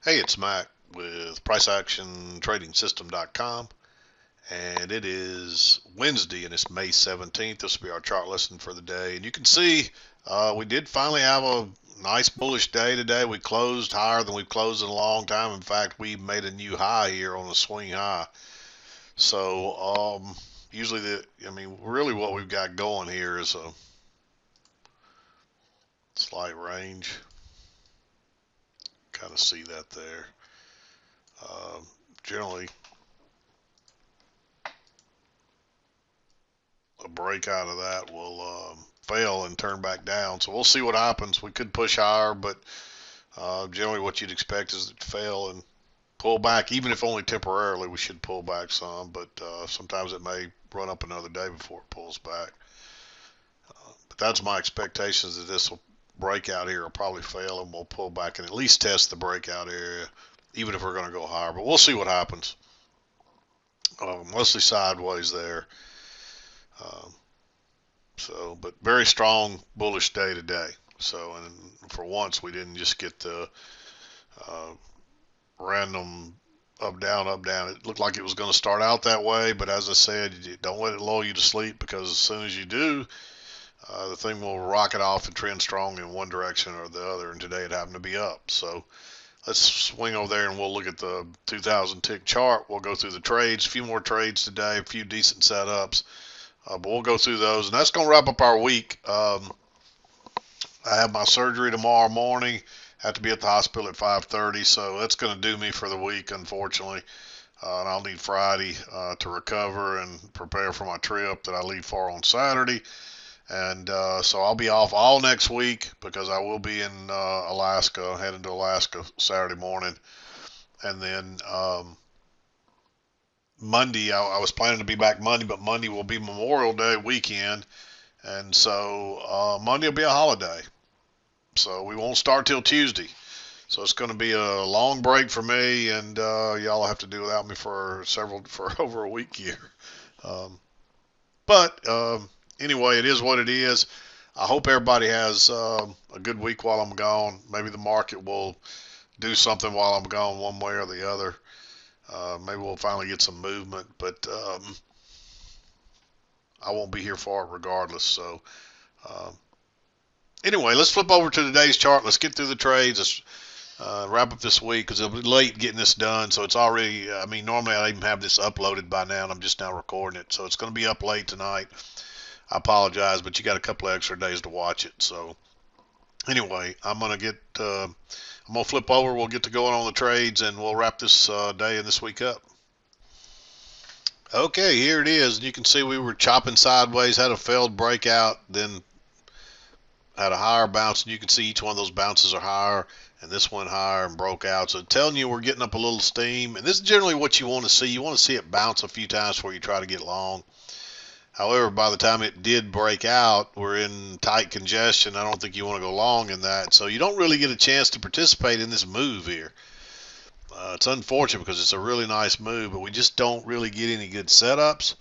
Hey, it's Mac with PriceActionTradingSystem.com, and it is Wednesday, and it's May 17th. This will be our chart lesson for the day. And you can see we did finally have a nice bullish day today. We closed higher than we've closed in a long time. In fact, we made a new high here on a swing high. So usually, really what we've got going here is a slight range. Kind of see that there. Generally, a break out of that will fail and turn back down. So we'll see what happens. We could push higher, but generally what you'd expect is to fail and pull back. Even if only temporarily, we should pull back some, but sometimes it may run up another day before it pulls back. But that's my expectations that this will breakout here will probably fail and we'll pull back and at least test the breakout area, even if we're going to go higher. But we'll see what happens. Mostly sideways there. But very strong bullish day today. So, and for once, we didn't just get the random up, down, up, down. It looked like it was going to start out that way, but as I said, don't let it lull you to sleep, because as soon as you do, the thing will rocket off and trend strong in one direction or the other, and today it happened to be up. So let's swing over there and we'll look at the 2,000 tick chart. We'll go through the trades, a few more trades today, a few decent setups. But we'll go through those, and that's going to wrap up our week. I have my surgery tomorrow morning. Have to be at the hospital at 5:30, so that's going to do me for the week, unfortunately. And I'll need Friday to recover and prepare for my trip that I leave for on Saturday. And so I'll be off all next week because I will be in Alaska, heading to Alaska Saturday morning. And then Monday, I was planning to be back Monday, but Monday will be Memorial Day weekend, and so Monday will be a holiday. So we won't start till Tuesday. So it's going to be a long break for me, and y'all have to do without me for over a week here. But anyway, it is what it is. I hope everybody has a good week while I'm gone. Maybe the market will do something while I'm gone, one way or the other. Maybe we'll finally get some movement, but I won't be here for it regardless. So anyway, let's flip over to today's chart. Let's get through the trades. Let's wrap up this week because it'll be late getting this done. So it's already, normally I even have this uploaded by now, and I'm just now recording it. So it's going to be up late tonight. I apologize, but you got a couple of extra days to watch it. So anyway, I'm going to flip over. We'll get to going on the trades, and we'll wrap this day and this week up. Okay, here it is. And you can see we were chopping sideways, had a failed breakout, then had a higher bounce. And you can see each one of those bounces are higher, and this went higher and broke out. So telling you we're getting up a little steam. And this is generally what you want to see. You want to see it bounce a few times before you try to get long. However, by the time it did break out, we're in tight congestion. I don't think you want to go long in that. So you don't really get a chance to participate in this move here. It's unfortunate because it's a really nice move, but we just don't really get any good setups.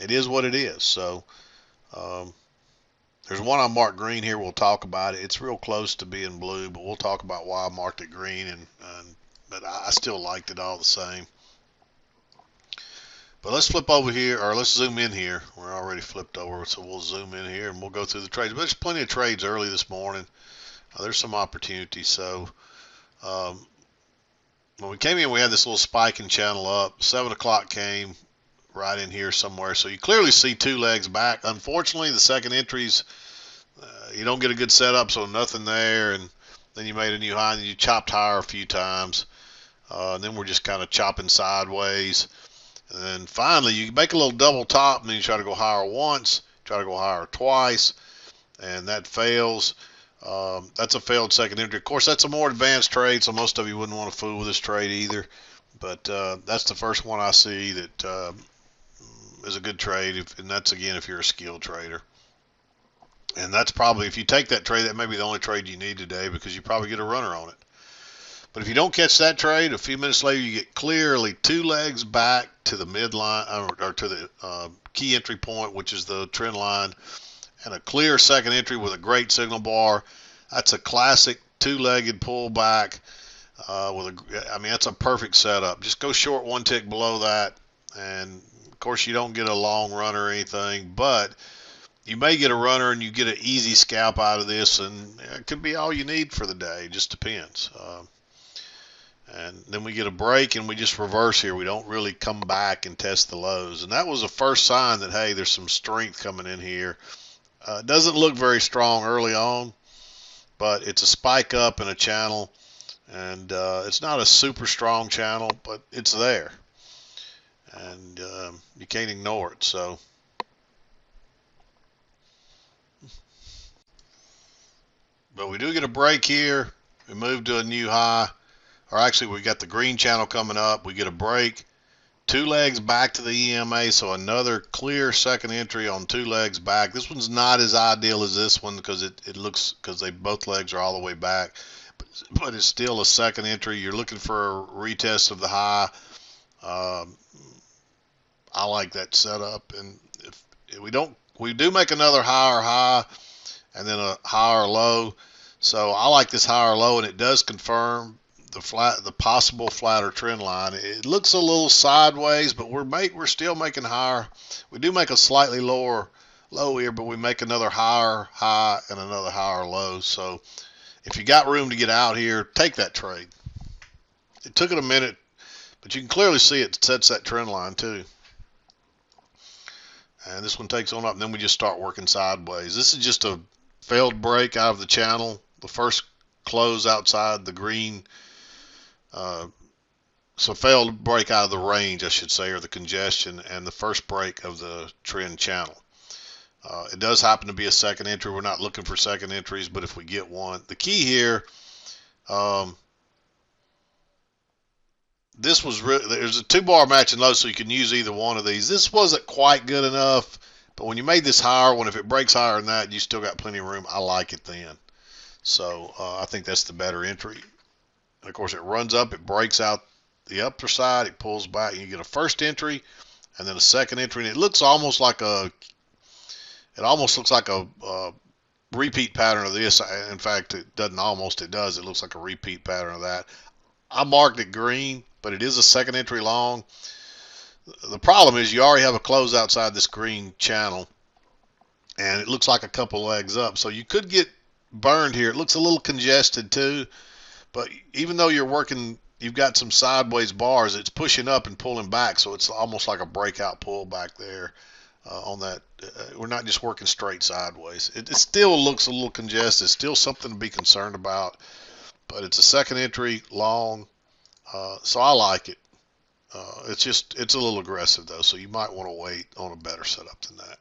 It is what it is. So there's one I marked green here. We'll talk about it. It's real close to being blue, but we'll talk about why I marked it green. But I still liked it all the same. But let's flip over here, or let's zoom in here. We're already flipped over, so we'll zoom in here and we'll go through the trades. But there's plenty of trades early this morning. There's some opportunities. So when we came in, we had this little spiking channel up. 7 o'clock came right in here somewhere. So you clearly see two legs back. Unfortunately, the second entries, you don't get a good setup, so nothing there. And then you made a new high, and you chopped higher a few times. And then we're just kind of chopping sideways. And then finally, you make a little double top, and then you try to go higher once, try to go higher twice, and that fails. That's a failed second entry. Of course, that's a more advanced trade, so most of you wouldn't want to fool with this trade either. But that's the first one I see that is a good trade, and that's, again, if you're a skilled trader. And that's probably, if you take that trade, that may be the only trade you need today because you probably get a runner on it. But if you don't catch that trade, a few minutes later, you get clearly two legs back to the midline or to the key entry point, which is the trend line, and a clear second entry with a great signal bar. That's a classic two-legged pullback I mean, that's a perfect setup. Just go short one tick below that, and of course you don't get a long runner or anything, but you may get a runner and you get an easy scalp out of this, and it could be all you need for the day. It just depends. And then we get a break and we just reverse here. We don't really come back and test the lows. And that was the first sign that, hey, there's some strength coming in here. It doesn't look very strong early on, but it's a spike up in a channel. And it's not a super strong channel, but it's there. And you can't ignore it. So but we do get a break here. We move to a new high. Or actually, we got the green channel coming up. We get a break. Two legs back to the EMA, so another clear second entry on two legs back. This one's not as ideal as this one because it looks, because both legs are all the way back. But it's still a second entry. You're looking for a retest of the high. I like that setup. And if we do make another higher high and then a higher low. So I like this higher low, and it does confirm the possible flatter trend line. It looks a little sideways, but we're still making higher. We do make a slightly lower low here, but we make another higher high and another higher low. So if you got room to get out here, take that trade. It took it a minute, but you can clearly see it sets that trend line too. And this one takes on up, and then we just start working sideways. This is just a failed break out of the channel. The first close outside the green. So failed break out of the range, I should say, or the congestion, and the first break of the trend channel. It does happen to be a second entry. We're not looking for second entries, but if we get one, the key here, this was there's a 2-bar matching low, so you can use either one of these. This wasn't quite good enough, but when you made this higher one, if it breaks higher than that, you still got plenty of room. I like it then. So I think that's the better entry. And of course, it runs up, it breaks out the upper side, it pulls back, and you get a first entry and then a second entry, and it looks almost like a repeat pattern of this. In fact, it doesn't almost, it does. It looks like a repeat pattern of that. I marked it green, but it is a second entry long. The problem is you already have a close outside this green channel, and it looks like a couple legs up. So you could get burned here. It looks a little congested too, but even though you've got some sideways bars, it's pushing up and pulling back, so it's almost like a breakout pull back there on that. We're not just working straight sideways. It still looks a little congested. It's still something to be concerned about, but it's a second entry long, so I like it. It's a little aggressive though, so you might want to wait on a better setup than that.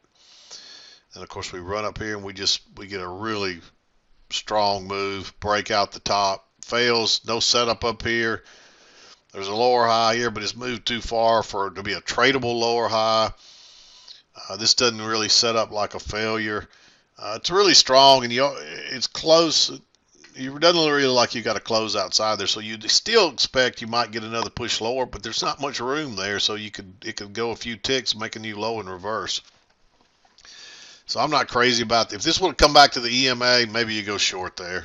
And of course, we run up here and we get a really strong move, break out the top, fails, no setup up here. There's a lower high here, but it's moved too far for it to be a tradable lower high. This doesn't really set up like a failure. It's really strong, and it's close. It doesn't really look like you got to close outside there, so you still expect you might get another push lower, but there's not much room there, so it could go a few ticks, make a new low in reverse. So I'm not crazy about it. If this would come back to the EMA, maybe you go short there.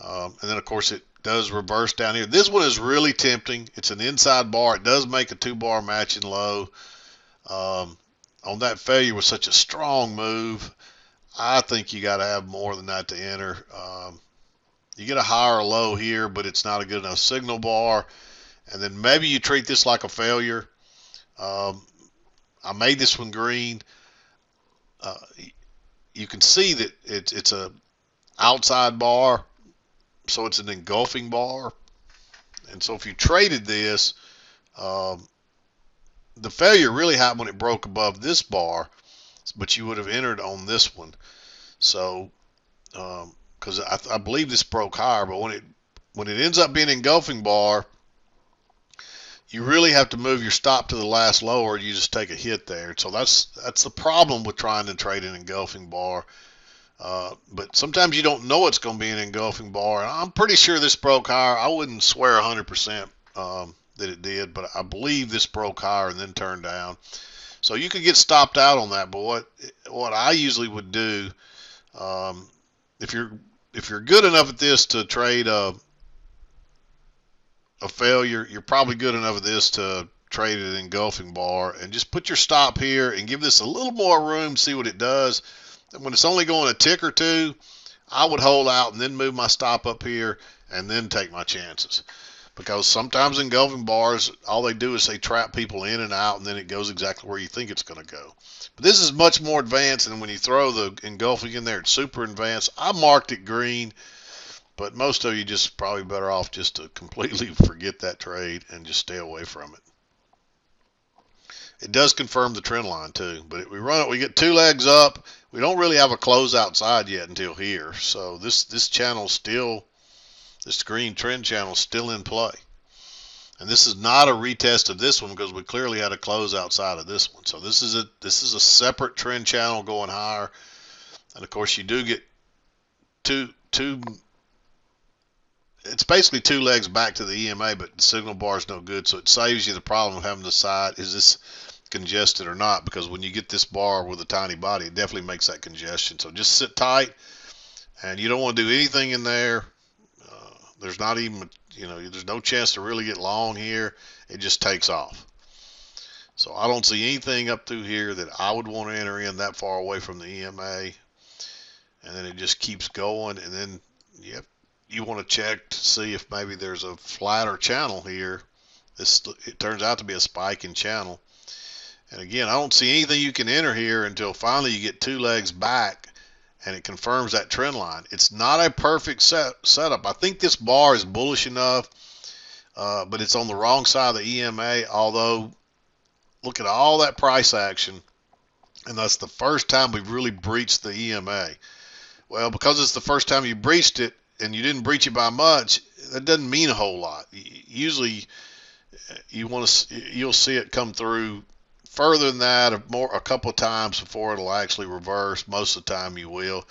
And then, of course, it does reverse down here. This one is really tempting. It's an inside bar. It does make a 2-bar matching low. On that failure was such a strong move, I think you got to have more than that to enter. You get a higher low here, but it's not a good enough signal bar. And then maybe you treat this like a failure. I made this one green. You can see that it's a outside bar, so it's an engulfing bar. And so if you traded this, the failure really happened when it broke above this bar, but you would have entered on this one. So because I believe this broke higher, but when it ends up being an engulfing bar, you really have to move your stop to the last low, or you just take a hit there. So that's the problem with trying to trade an engulfing bar. But sometimes you don't know it's going to be an engulfing bar. And I'm pretty sure this broke higher. I wouldn't swear 100% that it did, but I believe this broke higher and then turned down. So you could get stopped out on that. But what I usually would do, if you're if you're good enough at this to trade a failure, you're probably good enough at this to trade an engulfing bar, and just put your stop here and give this a little more room, see what it does. And when it's only going a tick or two, I would hold out and then move my stop up here and then take my chances. Because sometimes engulfing bars, all they do is they trap people in and out, and then it goes exactly where you think it's going to go. But this is much more advanced, and when you throw the engulfing in there, it's super advanced. I marked it green, but most of you just probably better off just to completely forget that trade and just stay away from it. It does confirm the trend line too, but we run it, we get 2 legs up. We don't really have a close outside yet until here, so this channel still, this green trend channel is still in play. And this is not a retest of this one because we clearly had a close outside of this one. So this is a separate trend channel going higher. And of course you do get two it's basically 2 legs back to the EMA, but the signal bar is no good, so it saves you the problem of having to decide, is this congested or not? Because when you get this bar with a tiny body, it definitely makes that congestion. So just sit tight, and you don't want to do anything in there. There's not even, there's no chance to really get long here. It just takes off. So I don't see anything up through here that I would want to enter in that far away from the EMA. And then it just keeps going, and then you want to check to see if maybe there's a flatter channel here. It turns out to be a spiking channel. And again, I don't see anything you can enter here until finally you get 2 legs back and it confirms that trend line. It's not a perfect setup. I think this bar is bullish enough, but it's on the wrong side of the EMA, although look at all that price action, and that's the first time we've really breached the EMA. Well, because it's the first time you breached it, and you didn't breach it by much, that doesn't mean a whole lot. Usually, you'll see it come through further than that, a couple of times before it'll actually reverse. Most of the time, you will.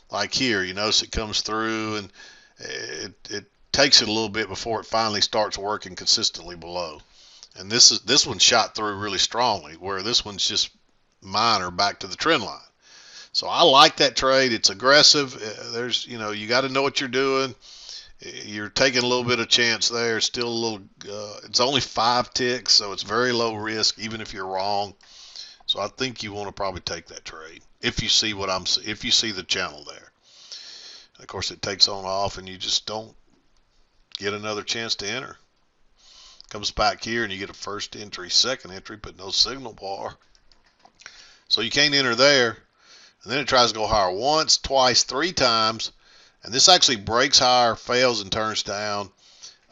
Like here, you notice it comes through, and it takes it a little bit before it finally starts working consistently below. And this one shot through really strongly, where this one's just minor back to the trend line. So I like that trade. It's aggressive. You got to know what you're doing. You're taking a little bit of chance there. It's still a little, it's only 5 ticks, so it's very low risk, even if you're wrong. So I think you want to probably take that trade if you see if you see the channel there. And of course, it takes on off, and you just don't get another chance to enter. Comes back here, and you get a first entry, second entry, but no signal bar. So you can't enter there. And then it tries to go higher once, twice, 3 times. And this actually breaks higher, fails, and turns down.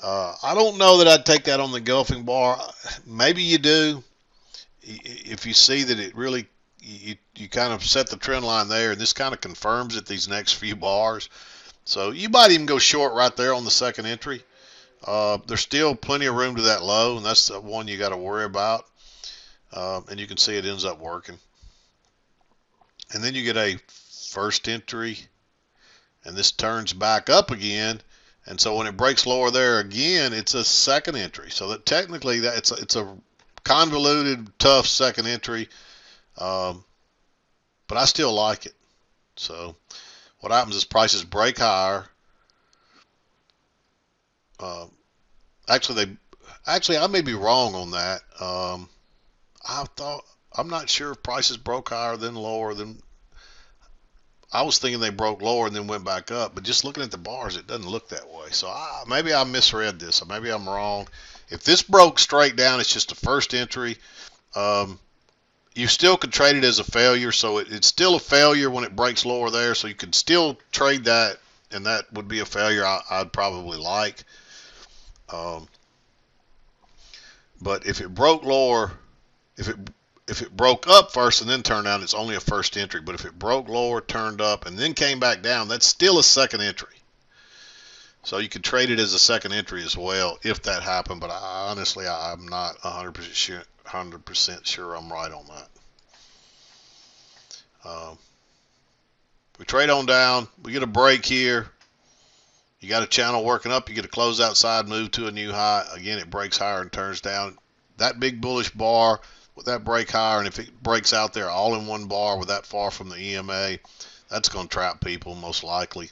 I don't know that I'd take that on the engulfing bar. Maybe you do. If you see that it really, you kind of set the trend line there, and this kind of confirms it these next few bars. So you might even go short right there on the second entry. There's still plenty of room to that low, and that's the one you got to worry about. And you can see it ends up working. And then you get a first entry, and this turns back up again. And so when it breaks lower there again, it's a second entry. So that technically it's a convoluted, tough second entry, but I still like it. So what happens is prices break higher. Actually, I may be wrong on that. I'm not sure if prices broke higher than lower than. I was thinking they broke lower and then went back up, but just looking at the bars, it doesn't look that way. So maybe I misread this, or maybe I'm wrong. If this broke straight down, it's just a first entry. You still could trade it as a failure, so it's still a failure when it breaks lower there. So you could still trade that, and that would be a failure I'd probably like. But if it broke lower, if it broke up first and then turned down, it's only a first entry. But if it broke lower, turned up, and then came back down, that's still a second entry. So you could trade it as a second entry as well if that happened. But honestly, I'm not 100% sure I'm right on that. We trade on down. We get a break here. You got a channel working up. You get a close outside, move to a new high. Again, it breaks higher and turns down. That big bullish bar with that break higher, and if it breaks out there all in one bar with that far from the EMA, that's going to trap people most likely.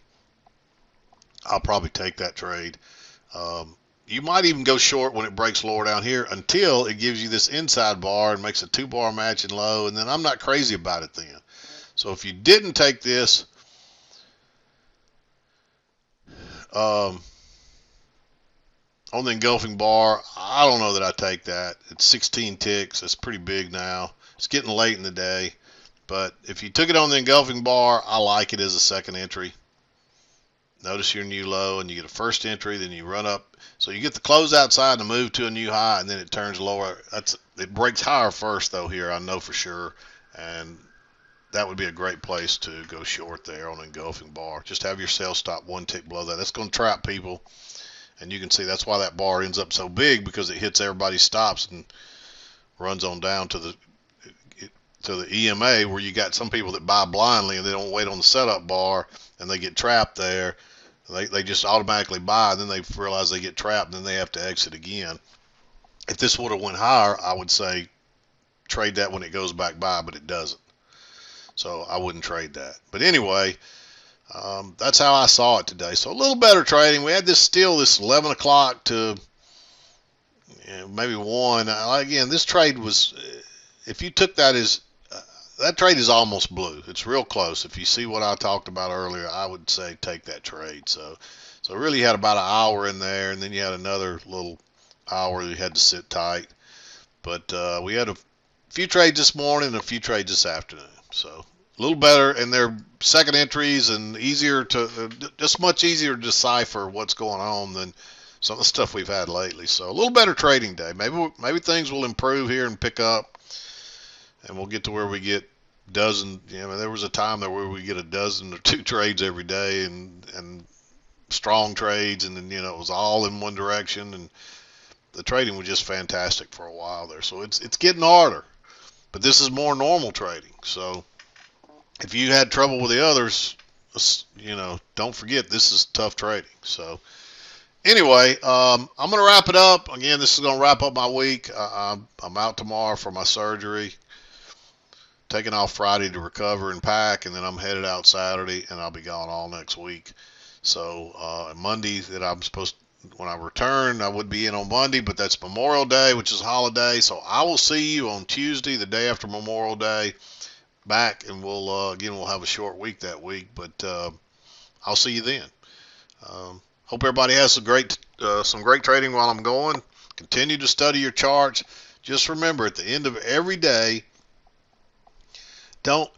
I'll probably take that trade. You might even go short when it breaks lower down here until it gives you this inside bar and makes a 2-bar matching low, and then I'm not crazy about it then. So if you didn't take this, on the engulfing bar, I don't know that I take that. It's 16 ticks. It's pretty big now. It's getting late in the day. But if you took it on the engulfing bar, I like it as a second entry. Notice your new low, and you get a first entry, then you run up. So you get the close outside and move to a new high, and then it turns lower. It breaks higher first, though, here, I know for sure. And that would be a great place to go short there on an engulfing bar. Just have your sell stop 1 tick below that. That's going to trap people. And you can see that's why that bar ends up so big, because it hits everybody's stops and runs on down to the EMA, where you got some people that buy blindly and they don't wait on the setup bar, and they get trapped there. They just automatically buy, and then they realize they get trapped, and then they have to exit again. If this would have went higher, I would say trade that when it goes back by, but it doesn't. So I wouldn't trade that. But anyway, that's how I saw it today. So a little better trading. We had this 11 o'clock to maybe 1. Again, this trade was, if you took that as, that trade is almost blue. It's real close. If you see what I talked about earlier, I would say take that trade. So really you had about an hour in there, and then you had another little hour you had to sit tight. But we had a few trades this morning and a few trades this afternoon. So a little better, and they're second entries and easier to, just much easier to decipher what's going on than some of the stuff we've had lately. So a little better trading day. Maybe things will improve here and pick up. And we'll get to where we get dozen. There was a time there where we get a dozen or 2 trades every day, and strong trades, and then it was all in one direction, and the trading was just fantastic for a while there. So it's getting harder, but this is more normal trading. So if you had trouble with the others, don't forget this is tough trading. So anyway, I'm going to wrap it up. Again, this is going to wrap up my week. I'm out tomorrow for my surgery. Taking off Friday to recover and pack, and then I'm headed out Saturday, and I'll be gone all next week. So Monday that I'm supposed to, when I return, I would be in on Monday, but that's Memorial Day, which is a holiday. So I will see you on Tuesday, the day after Memorial Day, back, and we'll have a short week that week, but I'll see you then. Hope everybody has some great trading while I'm going. Continue to study your charts. Just remember, at the end of every day, don't,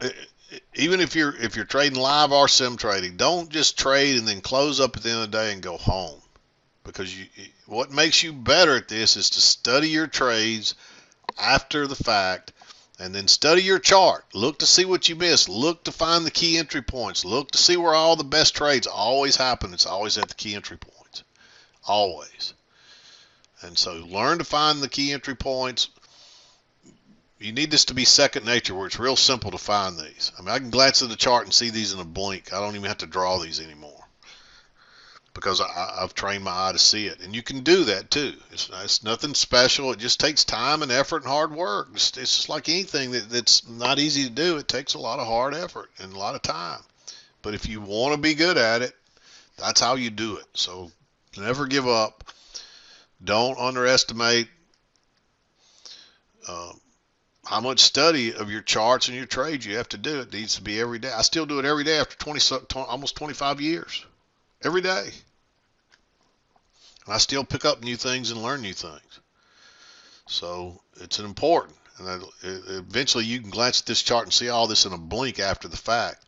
even if you're trading live or sim trading, don't just trade and then close up at the end of the day and go home. Because what makes you better at this is to study your trades after the fact, and then study your chart. Look to see what you missed. Look to find the key entry points. Look to see where all the best trades always happen. It's always at the key entry points. Always. And so learn to find the key entry points. You need this to be second nature, where it's real simple to find these. I can glance at the chart and see these in a blink. I don't even have to draw these anymore, because I've trained my eye to see it. And you can do that too. It's nothing special. It just takes time and effort and hard work. It's just like anything that's not easy to do. It takes a lot of hard effort and a lot of time. But if you want to be good at it, that's how you do it. So never give up. Don't underestimate how much study of your charts and your trades you have to do. It needs to be every day. I still do it every day after almost 25 years. Every day. And I still pick up new things and learn new things. So it's important. And eventually you can glance at this chart and see all this in a blink after the fact.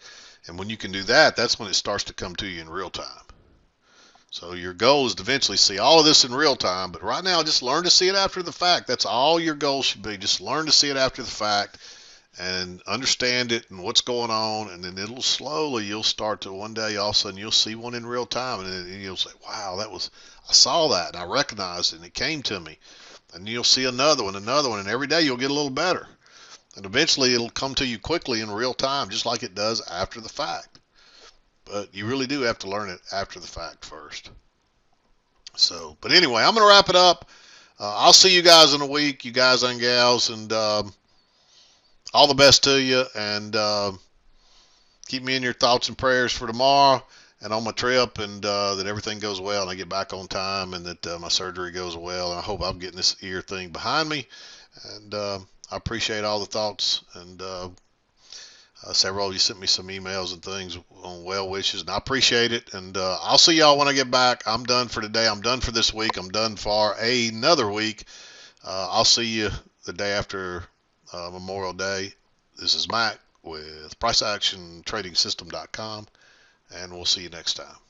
And when you can do that, that's when it starts to come to you in real time. So your goal is to eventually see all of this in real time, but right now just learn to see it after the fact. That's all your goal should be. Just learn to see it after the fact and understand it and what's going on, and then you'll start to, one day all of a sudden you'll see one in real time, and then you'll say, wow, I saw that and I recognized it and it came to me. And you'll see another one, and every day you'll get a little better. And eventually it'll come to you quickly in real time, just like it does after the fact. But you really do have to learn it after the fact first. So, but anyway, I'm going to wrap it up. I'll see you guys in a week, you guys and gals, and all the best to you. And keep me in your thoughts and prayers for tomorrow. and on my trip, and that everything goes well and I get back on time, and that my surgery goes well. And I hope I'm getting this ear thing behind me. And I appreciate all the thoughts, and several of you sent me some emails and things on well wishes, and I appreciate it. And I'll see y'all when I get back. I'm done for today. I'm done for this week. I'm done for another week. I'll see you the day after Memorial Day. This is Mac with PriceActionTradingSystem.com, and we'll see you next time.